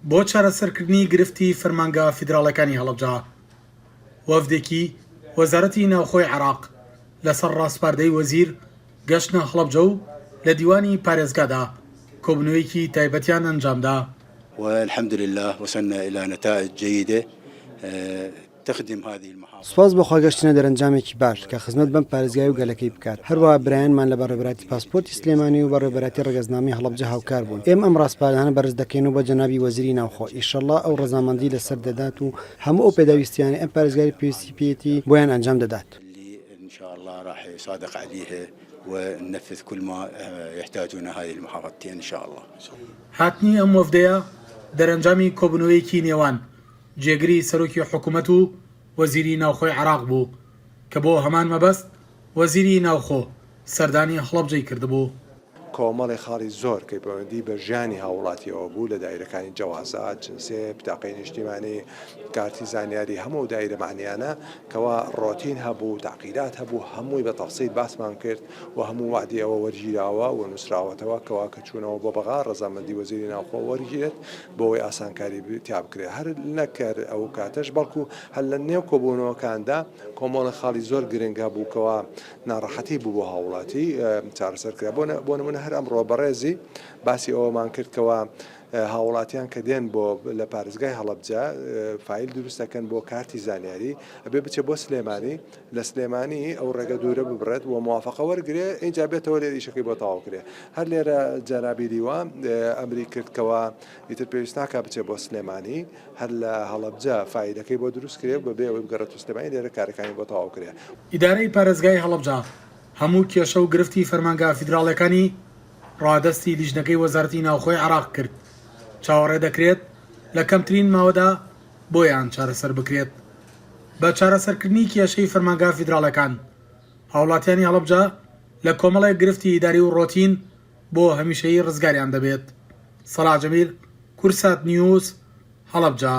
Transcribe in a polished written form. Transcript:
بۆ چارەسەرکردنی گرفتی فەرمانگە فیدراڵەکانی هەڵەبجە وەفدێکی وەزارەتی ناوخۆی عێراق لەسەر ڕاستپاردەی وەزیر گەشتە هەڵەبجە و لە دیوانی پارێزگادا کۆبنەوەیەکی تایبەتیان ئەنجامدا. والحمد لله وصلنا إلى نتائج جيدة تخدم هذه المحافظة. سپاس بۆ خواگەشتنە دەرەنجامێکی باش کە خزمەت بەم پارێزگای و گەلەکەی بکات. هەروەها برایانمان لە بەڕێوەبەتی پاسپۆرتی سلێمانی و بەڕێوەبەتی ڕێگەزنامی هەڵەبجە هاوکار بوون. ئێمە ئەم ڕاستپاردانە بەرز دەکەین و بە جەنابی وەزیری ناوخۆ ئیشەڵڵا ئەو ڕەزامەندی لەسەر دەدات و هەموو ئەو پێداویستیانی ئەم پارێزگای پێویستی پێێتی بۆیان ئەنجام دەدات. إن شاء الله راح يصادق عليها وننفذ كل ما يحتاجونه هذه المحافظتين إن شاء الله. هاتنی ئەم وەفدەیە دەرەنجامی کۆبنەوەیەکی نێوان جێگری سەرۆکی حکوومەت و وەزیری ناوخۆی عێراق بوو کە بۆ هەمان مەبەست وەزیری ناوخۆ سەردانی هەڵەبجەی کردبوو. کۆمەڵی خاڵی زۆر کە پەیوەندی بە ژیانی هاوڵاتیەوە بوو لە دایرەکانی جەوازات، جنسێ، پتاقەی نیشتیمانی، کارتی زانیاری هەموو دایرەمانیانە کەوا ڕۆتین هەبوو، تاقیدات هەبوو، هەمووی بە تەفسیل باسمان کرد و هەموو وعدی ئەوە وەرگیراوە و نووسراوەتەوە کەوا کە چوونەوە بۆ بەغا ڕەزامەندی وەزیری ناوخۆ وەرگێت بۆەوەی ئاسانکاری تیا بکرێت. هەر نەکرد ئەو کاتەش بەڵکو هەر لە نێو کۆبوونەوەکاندا کۆمەڵی خاڵی زۆر گرنگە بوو کەوا ناڕەحەتی بوو بۆ هاوڵاتی چارەسەرکرا. بۆ نمونە هەر ئەمڕۆ بەڕێزی باسی ئەوەمان کردکەوە هاوڵاتیان کە دێن بۆ لە پارێزگای هەڵەبجە فایل دروست دەکەن بۆ کارتی زانیاری ئەبێ بچێ بۆ سلێمانی، لە سلێمانی ئەو ڕێگە دوورە ببرێت و موافقە وەرگێ اینجا بێتەوە لێ ئیشەکەی بۆ تەواو کرێ. هەر لێرە جەنابی دیوە ئەمری کردکەوە ئیتر پێویست ناکات بچێ بۆ سلێمانی، هەر لە هەڵەبجە فایلەکەی بۆ دروست کرێ بەبێ ئەوەی بگەڕێت و سلێمانی لێرە کارەکانی بۆ تەواو کرێ. ئیدارەی پارێزگای هەڵەبجە هەموو کێشە و گرفتی فەرمانگە فیدراڵەکانی ڕادەستی لیژنەکەی وەزارەتی ناوخۆی عێراق کرد. چاوەڕێ دەکرێت لە کەمترین ماوەدا بۆیان چارەسەر بکرێت. بە چارەسەرکردنی کێشەی فەرمانگە فیدراڵەکان هاوڵاتیانی هەڵەبجە لە کۆمەڵێک گرفتی ئیداری و ڕۆتین بۆ هەمیشەیی ڕزگاریان دەبێت. سەلاح جەمیل، کورسات نیوز، هەڵەبجە.